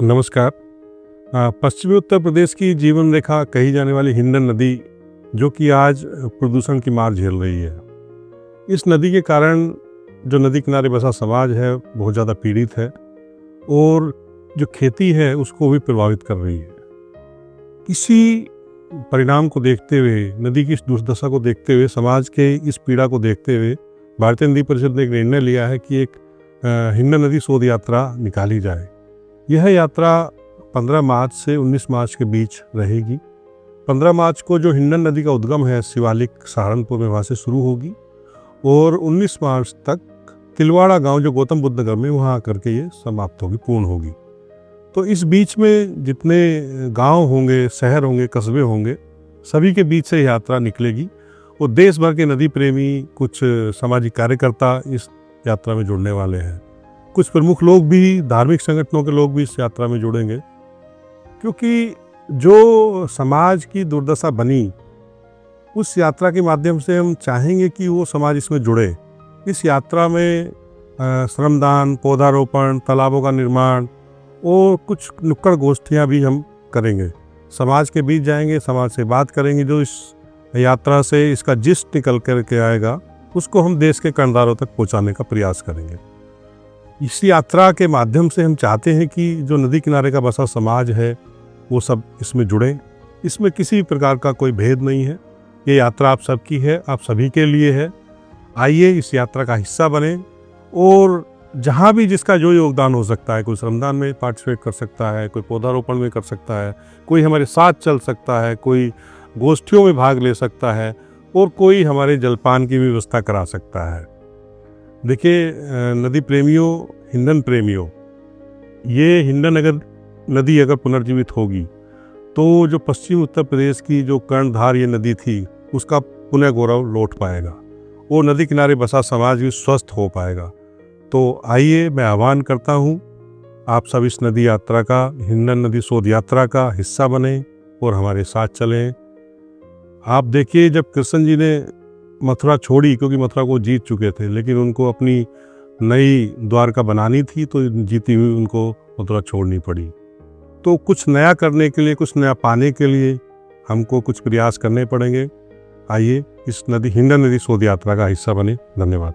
नमस्कार। पश्चिमी उत्तर प्रदेश की जीवन रेखा कही जाने वाली हिंडन नदी जो कि आज प्रदूषण की मार झेल रही है। इस नदी के कारण जो नदी किनारे बसा समाज है बहुत ज़्यादा पीड़ित है और जो खेती है उसको भी प्रभावित कर रही है। इसी परिणाम को देखते हुए, नदी की इस दुर्दशा को देखते हुए, समाज के इस पीड़ा को देखते हुए भारतीय नदी परिषद ने एक निर्णय लिया है कि एक हिंडन नदी शोध यात्रा निकाली जाए। यह यात्रा 15 मार्च से 19 मार्च के बीच रहेगी। 15 मार्च को जो हिंडन नदी का उद्गम है शिवालिक सहारनपुर में, वहाँ से शुरू होगी और 19 मार्च तक तिलवाड़ा गांव जो गौतम बुद्ध नगर में, वहाँ आकर के ये समाप्त होगी, पूर्ण होगी। तो इस बीच में जितने गांव होंगे, शहर होंगे, कस्बे होंगे, सभी के बीच से यात्रा निकलेगी और देश भर के नदी प्रेमी, कुछ सामाजिक कार्यकर्ता इस यात्रा में जुड़ने वाले हैं। कुछ प्रमुख लोग भी, धार्मिक संगठनों के लोग भी इस यात्रा में जुड़ेंगे, क्योंकि जो समाज की दुर्दशा बनी उस यात्रा के माध्यम से हम चाहेंगे कि वो समाज इसमें जुड़े। इस यात्रा में श्रमदान, पौधारोपण, तालाबों का निर्माण और कुछ नुक्कड़ गोष्ठियाँ भी हम करेंगे। समाज के बीच जाएंगे, समाज से बात करेंगे। जो इस यात्रा से इसका जिस्ट निकल करके आएगा उसको हम देश के कर्णधारों तक पहुँचाने का प्रयास करेंगे। इस यात्रा के माध्यम से हम चाहते हैं कि जो नदी किनारे का बसा समाज है वो सब इसमें जुड़े। इसमें किसी प्रकार का कोई भेद नहीं है। ये यात्रा आप सबकी है, आप सभी के लिए है। आइए इस यात्रा का हिस्सा बने और जहाँ भी जिसका जो योगदान हो सकता है, कोई श्रमदान में पार्टिसिपेट कर सकता है, कोई पौधारोपण में कर सकता है, कोई हमारे साथ चल सकता है, कोई गोष्ठियों में भाग ले सकता है और कोई हमारे जलपान की व्यवस्था करा सकता है। देखिए नदी प्रेमियों, हिंडन प्रेमियों, ये हिंडन अगर नदी अगर पुनर्जीवित होगी तो जो पश्चिम उत्तर प्रदेश की जो कर्णधार ये नदी थी उसका पुनः गौरव लौट पाएगा और नदी किनारे बसा समाज भी स्वस्थ हो पाएगा। तो आइए, मैं आह्वान करता हूँ आप सब इस नदी यात्रा का, हिंडन नदी शोध यात्रा का हिस्सा बने और हमारे साथ चलें। आप देखिए, जब कृष्ण जी ने मथुरा छोड़ी, क्योंकि मथुरा को जीत चुके थे, लेकिन उनको अपनी नई द्वारका बनानी थी तो जीती हुई उनको मथुरा छोड़नी पड़ी। तो कुछ नया करने के लिए, कुछ नया पाने के लिए हमको कुछ प्रयास करने पड़ेंगे। आइए इस नदी, हिंडन नदी शोध यात्रा का हिस्सा बने। धन्यवाद।